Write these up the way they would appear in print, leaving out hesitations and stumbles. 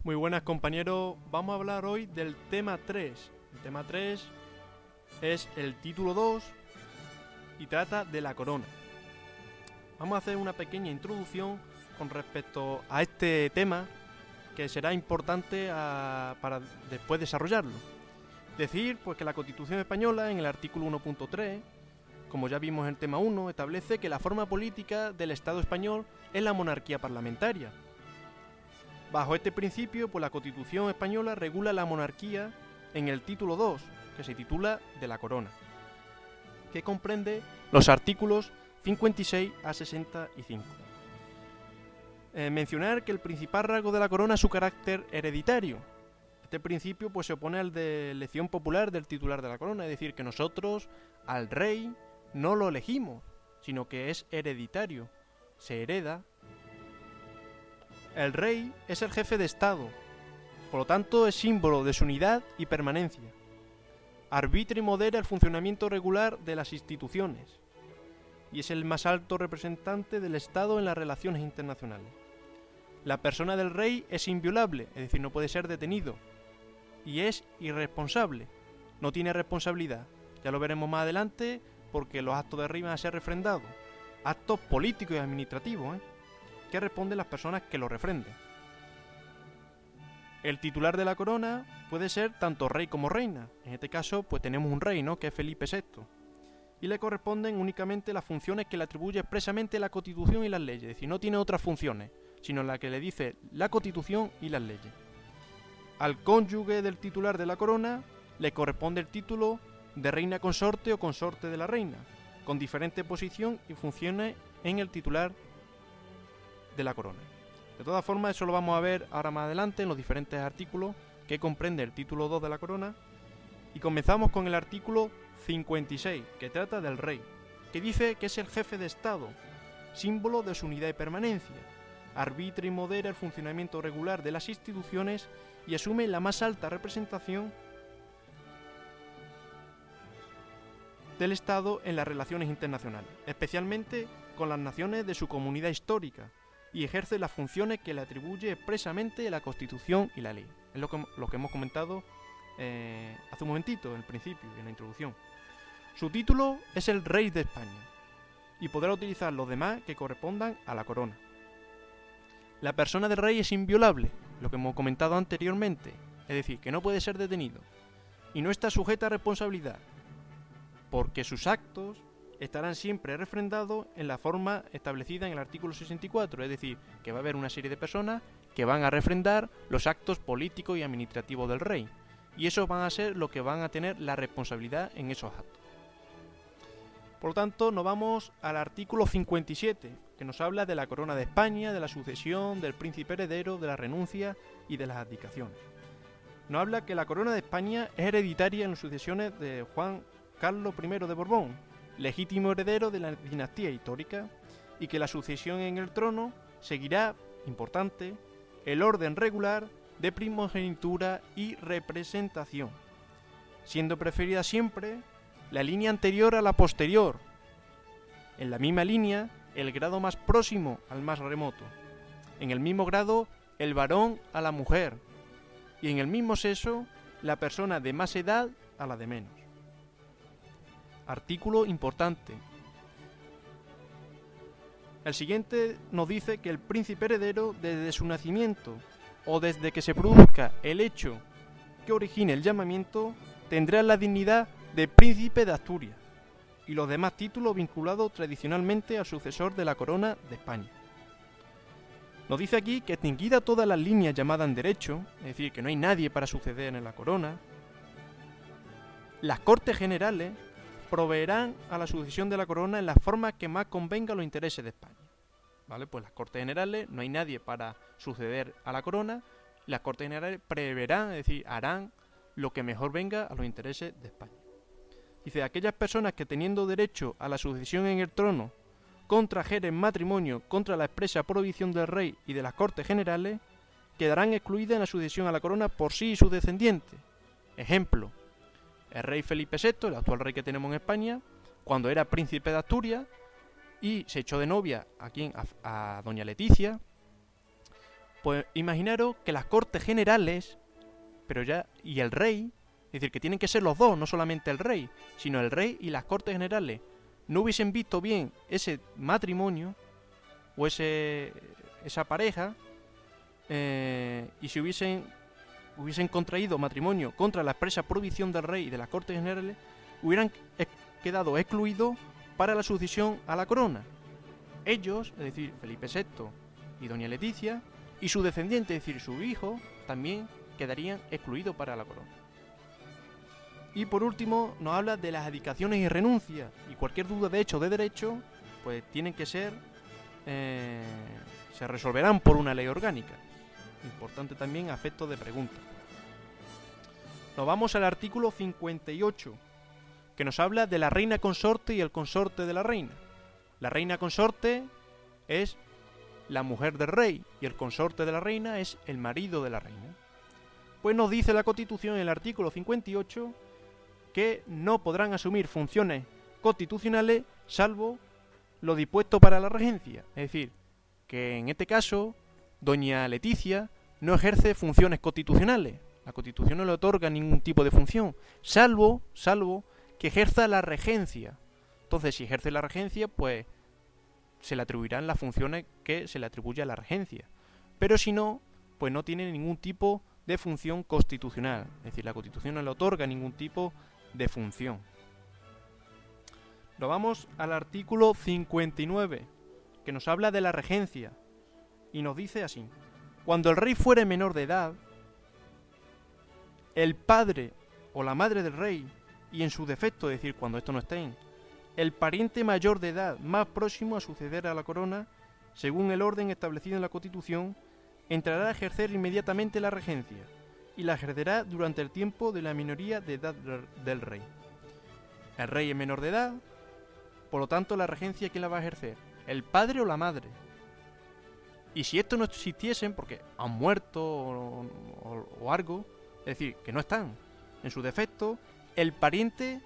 Muy buenas compañeros, vamos a hablar hoy del tema 3. El tema 3 es el título 2 y trata de la corona. Vamos a hacer una pequeña introducción con respecto a este tema que será importante para después desarrollarlo. Decir pues que la Constitución española en el artículo 1.3, como ya vimos en el tema 1, establece que la forma política del Estado español es la monarquía parlamentaria. Bajo este principio, pues la Constitución española regula la monarquía en el título 2, que se titula de la corona, que comprende los artículos 56 a 65. Mencionar que el principal rasgo de la corona es su carácter hereditario. Este principio pues se opone al de elección popular del titular de la corona, es decir, que nosotros al rey no lo elegimos, sino que es hereditario, se hereda. El rey es el jefe de Estado, por lo tanto es símbolo de su unidad y permanencia. Arbitra y modera el funcionamiento regular de las instituciones y es el más alto representante del Estado en las relaciones internacionales. La persona del rey es inviolable, es decir, no puede ser detenido, y es irresponsable, no tiene responsabilidad. Ya lo veremos más adelante porque los actos de rey van a ser refrendados, actos políticos y administrativos, que responden las personas que lo refrenden. El titular de la corona puede ser tanto rey como reina. En este caso, pues tenemos un rey, ¿no?, que es Felipe VI. Y le corresponden únicamente las funciones que le atribuye expresamente la Constitución y las leyes. Es decir, no tiene otras funciones, sino la que le dice la Constitución y las leyes. Al cónyuge del titular de la corona le corresponde el título de reina consorte o consorte de la reina, con diferente posición y funciones en el titular de la corona. De todas formas, eso lo vamos a ver ahora más adelante en los diferentes artículos que comprende el título 2 de la corona. Y comenzamos con el artículo 56, que trata del rey, que dice que es el jefe de Estado, símbolo de su unidad y permanencia, arbitra y modera el funcionamiento regular de las instituciones y asume la más alta representación del Estado en las relaciones internacionales, especialmente con las naciones de su comunidad histórica, y ejerce las funciones que le atribuye expresamente la Constitución y la ley. Es lo que hemos comentado hace un momentito, en el principio, en la introducción. Su título es el Rey de España, y podrá utilizar los demás que correspondan a la corona. La persona del rey es inviolable, lo que hemos comentado anteriormente, es decir, que no puede ser detenido, y no está sujeta a responsabilidad, porque sus actos estarán siempre refrendados en la forma establecida en el artículo 64, es decir, que va a haber una serie de personas que van a refrendar los actos políticos y administrativos del rey, y esos van a ser los que van a tener la responsabilidad en esos actos. Por lo tanto, nos vamos al artículo 57, que nos habla de la corona de España, de la sucesión, del príncipe heredero, de la renuncia y de las abdicaciones. Nos habla que la corona de España es hereditaria en las sucesiones de Juan Carlos I de Borbón, legítimo heredero de la dinastía histórica, y que la sucesión en el trono seguirá, importante, el orden regular de primogenitura y representación, siendo preferida siempre la línea anterior a la posterior, en la misma línea el grado más próximo al más remoto, en el mismo grado el varón a la mujer, y en el mismo sexo la persona de más edad a la de menos. Artículo importante. El siguiente nos dice que el príncipe heredero, desde su nacimiento o desde que se produzca el hecho que origine el llamamiento, tendrá la dignidad de príncipe de Asturias y los demás títulos vinculados tradicionalmente al sucesor de la corona de España. Nos dice aquí que, extinguida todas las líneas llamadas en derecho, es decir, que no hay nadie para suceder en la corona, las Cortes Generales proveerán a la sucesión de la corona en la forma que más convenga a los intereses de España. ¿Vale? Pues las Cortes Generales, no hay nadie para suceder a la corona, las Cortes Generales preverán, es decir, harán lo que mejor venga a los intereses de España. Dice, aquellas personas que teniendo derecho a la sucesión en el trono contrajeren matrimonio contra la expresa prohibición del rey y de las Cortes Generales, quedarán excluidas en la sucesión a la corona por sí y sus descendientes. Ejemplo, el rey Felipe VI, el actual rey que tenemos en España, cuando era príncipe de Asturias y se echó de novia a doña Leticia, Pues imaginaros que las Cortes Generales, y el rey, es decir, que tienen que ser los dos, no solamente el rey, sino el rey y las Cortes Generales, no hubiesen visto bien ese matrimonio o esa pareja, y si hubiesen contraído matrimonio contra la expresa prohibición del rey y de las Cortes Generales, hubieran quedado excluidos para la sucesión a la corona. Ellos, es decir, Felipe VI y doña Leticia, y su descendiente, es decir, su hijo, también quedarían excluidos para la corona. Y por último, nos habla de las abdicaciones y renuncias, y cualquier duda de hecho o de derecho, pues tienen que ser, se resolverán por una ley orgánica. Importante también a efectos de pregunta. Nos vamos al artículo 58, que nos habla de la reina consorte y el consorte de la reina. La reina consorte es la mujer del rey y el consorte de la reina es el marido de la reina. Pues nos dice la Constitución en el artículo 58 que no podrán asumir funciones constitucionales salvo lo dispuesto para la regencia. Es decir, que en este caso doña Leticia no ejerce funciones constitucionales. La Constitución no le otorga ningún tipo de función, salvo que ejerza la regencia. Entonces, si ejerce la regencia, pues se le atribuirán las funciones que se le atribuye a la regencia. Pero si no, pues no tiene ningún tipo de función constitucional. Es decir, la Constitución no le otorga ningún tipo de función. Nos vamos al artículo 59, que nos habla de la regencia, y nos dice así: cuando el rey fuere menor de edad, el padre o la madre del rey, y en su defecto, es decir, cuando esto no estén, el pariente mayor de edad más próximo a suceder a la corona, según el orden establecido en la Constitución, entrará a ejercer inmediatamente la regencia, y la ejercerá durante el tiempo de la minoría de edad del rey. El rey es menor de edad, por lo tanto la regencia, ¿quién la va a ejercer? ¿El padre o la madre? Y si esto no existiesen, porque han muerto o algo, es decir, que no están, en su defecto, el pariente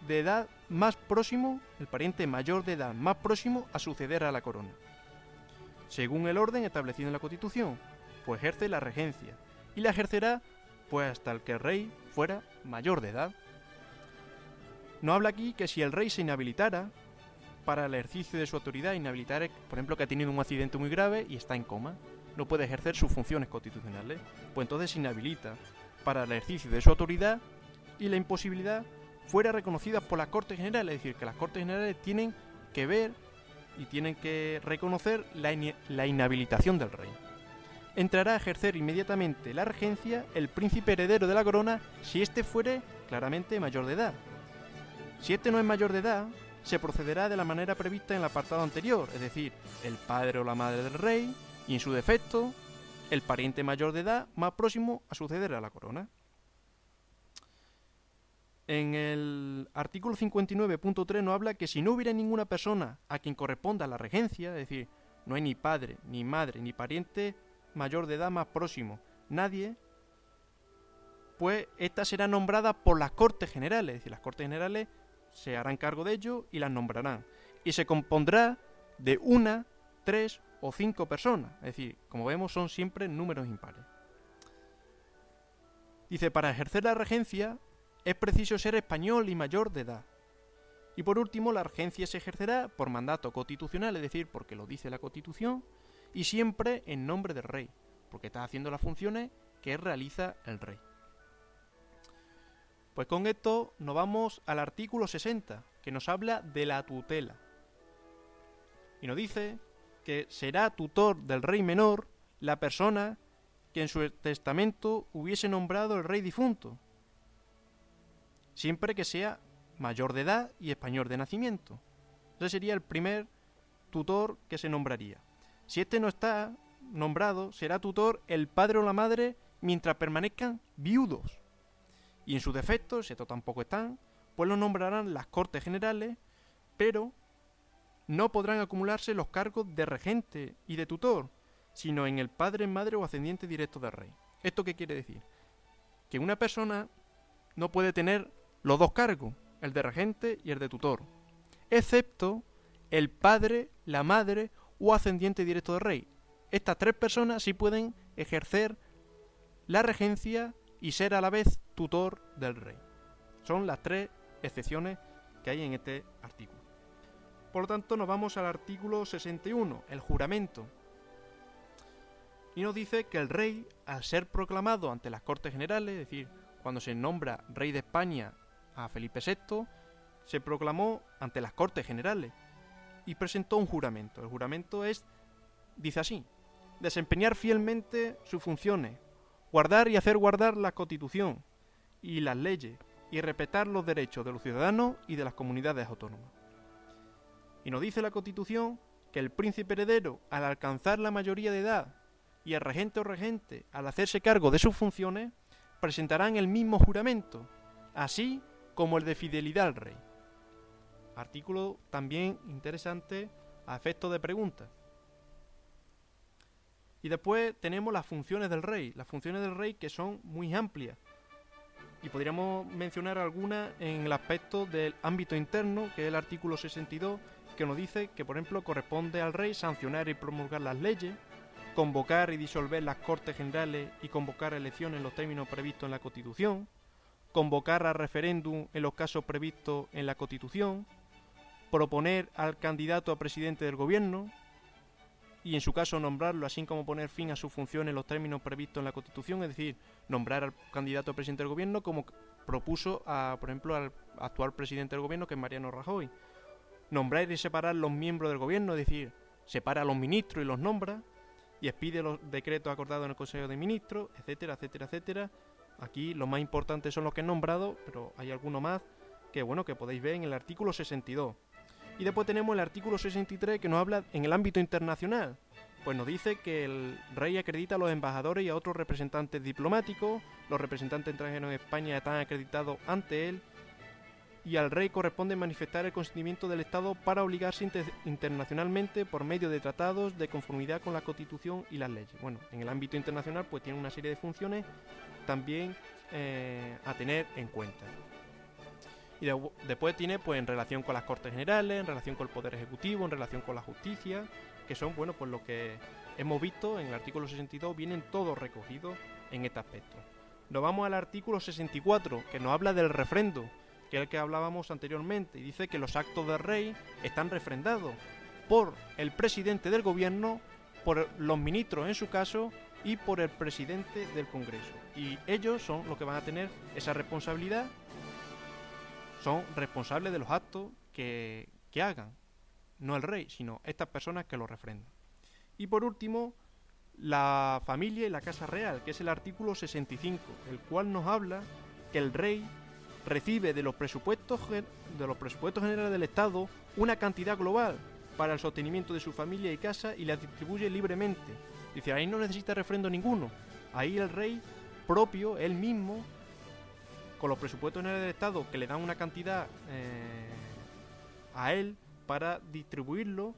de edad más próximo, el pariente mayor de edad más próximo a suceder a la corona. Según el orden establecido en la Constitución, pues ejerce la regencia, y la ejercerá pues hasta el que el rey fuera mayor de edad. No habla aquí que si el rey se inhabilitara para el ejercicio de su autoridad, inhabilitar, por ejemplo, que ha tenido un accidente muy grave y está en coma, no puede ejercer sus funciones constitucionales, pues entonces se inhabilita para el ejercicio de su autoridad y la imposibilidad fuera reconocida por las Cortes Generales, es decir, que las Cortes Generales tienen que ver y tienen que reconocer la inhabilitación del rey. Entrará a ejercer inmediatamente la regencia el príncipe heredero de la corona si éste fuere claramente mayor de edad. Si éste no es mayor de edad, se procederá de la manera prevista en el apartado anterior, es decir, el padre o la madre del rey, y en su defecto, el pariente mayor de edad más próximo a suceder a la corona. En el artículo 59.3 nos habla que si no hubiera ninguna persona a quien corresponda la regencia, es decir, no hay ni padre, ni madre, ni pariente mayor de edad más próximo, nadie, pues esta será nombrada por las Cortes Generales, es decir, las Cortes Generales se harán cargo de ello y las nombrarán. Y se compondrá de 1, 3 o 5 personas, es decir, como vemos son siempre números impares. Dice, para ejercer la regencia es preciso ser español y mayor de edad. Y por último, la regencia se ejercerá por mandato constitucional, es decir, porque lo dice la Constitución, y siempre en nombre del rey, porque está haciendo las funciones que realiza el rey. Pues con esto nos vamos al artículo 60, que nos habla de la tutela. Y nos dice que será tutor del rey menor la persona que en su testamento hubiese nombrado el rey difunto, siempre que sea mayor de edad y español de nacimiento. Ese sería el primer tutor que se nombraría. Si este no está nombrado, será tutor el padre o la madre mientras permanezcan viudos. Y en su defecto, si estos tampoco están, pues lo nombrarán las Cortes Generales, pero no podrán acumularse los cargos de regente y de tutor, sino en el padre, madre o ascendiente directo del rey. ¿Esto qué quiere decir? Que una persona no puede tener los dos cargos, el de regente y el de tutor, excepto el padre, la madre o ascendiente directo del rey. estas 3 personas sí pueden ejercer la regencia y ser a la vez tutor del rey. Son las 3 excepciones que hay en este artículo. Por lo tanto, nos vamos al artículo 61, el juramento. Y nos dice que el rey, al ser proclamado ante las Cortes Generales, es decir, cuando se nombra rey de España a Felipe VI, se proclamó ante las Cortes Generales y presentó un juramento. El juramento dice así: desempeñar fielmente sus funciones, guardar y hacer guardar la Constitución y las leyes, y respetar los derechos de los ciudadanos y de las comunidades autónomas. Y nos dice la Constitución que el príncipe heredero, al alcanzar la mayoría de edad, y el regente o regente, al hacerse cargo de sus funciones, presentarán el mismo juramento, así como el de fidelidad al rey. Artículo también interesante a efecto de preguntas. Y después tenemos las funciones del rey. Las funciones del rey que son muy amplias. Y podríamos mencionar algunas en el aspecto del ámbito interno, que es el artículo 62, que nos dice que, por ejemplo, corresponde al rey sancionar y promulgar las leyes, convocar y disolver las Cortes Generales y convocar elecciones en los términos previstos en la Constitución, convocar a referéndum en los casos previstos en la Constitución, proponer al candidato a presidente del gobierno y en su caso nombrarlo, así como poner fin a sus funciones en los términos previstos en la Constitución, es decir, nombrar al candidato a presidente del gobierno como propuso, por ejemplo, al actual presidente del gobierno, que es Mariano Rajoy. Nombrar y separar los miembros del gobierno, es decir, separa a los ministros y los nombra, y expide los decretos acordados en el Consejo de Ministros, etcétera, etcétera, etcétera. Aquí los más importantes son los que he nombrado, pero hay alguno más que, bueno, que podéis ver en el artículo 62. Y después tenemos el artículo 63 que nos habla en el ámbito internacional. Pues nos dice que el rey acredita a los embajadores y a otros representantes diplomáticos, los representantes extranjeros en España están acreditados ante él, y al rey corresponde manifestar el consentimiento del Estado para obligarse internacionalmente por medio de tratados de conformidad con la Constitución y las leyes. Bueno, en el ámbito internacional pues tiene una serie de funciones también a tener en cuenta. Y después tiene pues en relación con las Cortes Generales, en relación con el Poder Ejecutivo, en relación con la justicia, que son, bueno, pues lo que hemos visto en el artículo 62, vienen todos recogidos en este aspecto. Nos vamos al artículo 64, que nos habla del refrendo, que es el que hablábamos anteriormente, y dice que los actos del rey están refrendados por el presidente del gobierno, por los ministros en su caso, y por el presidente del Congreso. Y ellos son los que van a tener esa responsabilidad, son responsables de los actos que hagan, no el rey, sino estas personas que lo refrendan. Y por último, la familia y la casa real, que es el artículo 65, el cual nos habla que el rey recibe de los presupuestos generales del Estado una cantidad global para el sostenimiento de su familia y casa y la distribuye libremente. Dice, ahí no necesita refrendo ninguno. Ahí el rey propio, él mismo, con los presupuestos generales del Estado, que le dan una cantidad a él para distribuirlo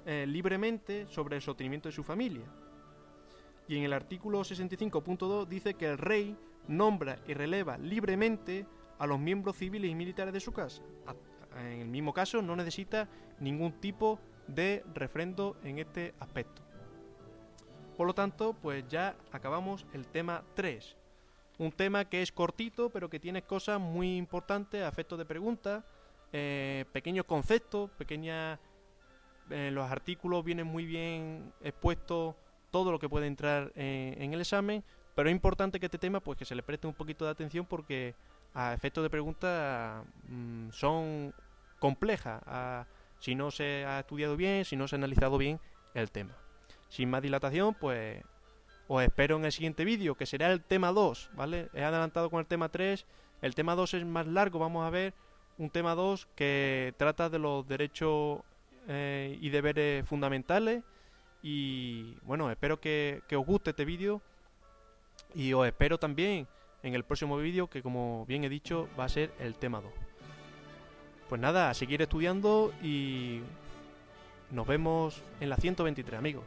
libremente sobre el sostenimiento de su familia. Y en el artículo 65.2 dice que el rey nombra y releva libremente a los miembros civiles y militares de su casa. En el mismo caso no necesita ningún tipo de refrendo en este aspecto. Por lo tanto, pues ya acabamos el tema 3. Un tema que es cortito, pero que tiene cosas muy importantes a efectos de preguntas, pequeños conceptos, los artículos vienen muy bien expuestos todo lo que puede entrar en el examen, pero es importante que este tema pues que se le preste un poquito de atención porque a efectos de preguntas son complejas si no se ha estudiado bien, si no se ha analizado bien el tema. Sin más dilatación, pues os espero en el siguiente vídeo, que será el tema 2, ¿vale? He adelantado con el tema 3, el tema 2 es más largo, vamos a ver un tema 2 que trata de los derechos y deberes fundamentales. Y bueno, espero que os guste este vídeo y os espero también en el próximo vídeo, que como bien he dicho va a ser el tema 2. Pues nada, a seguir estudiando y nos vemos en la 123, amigos.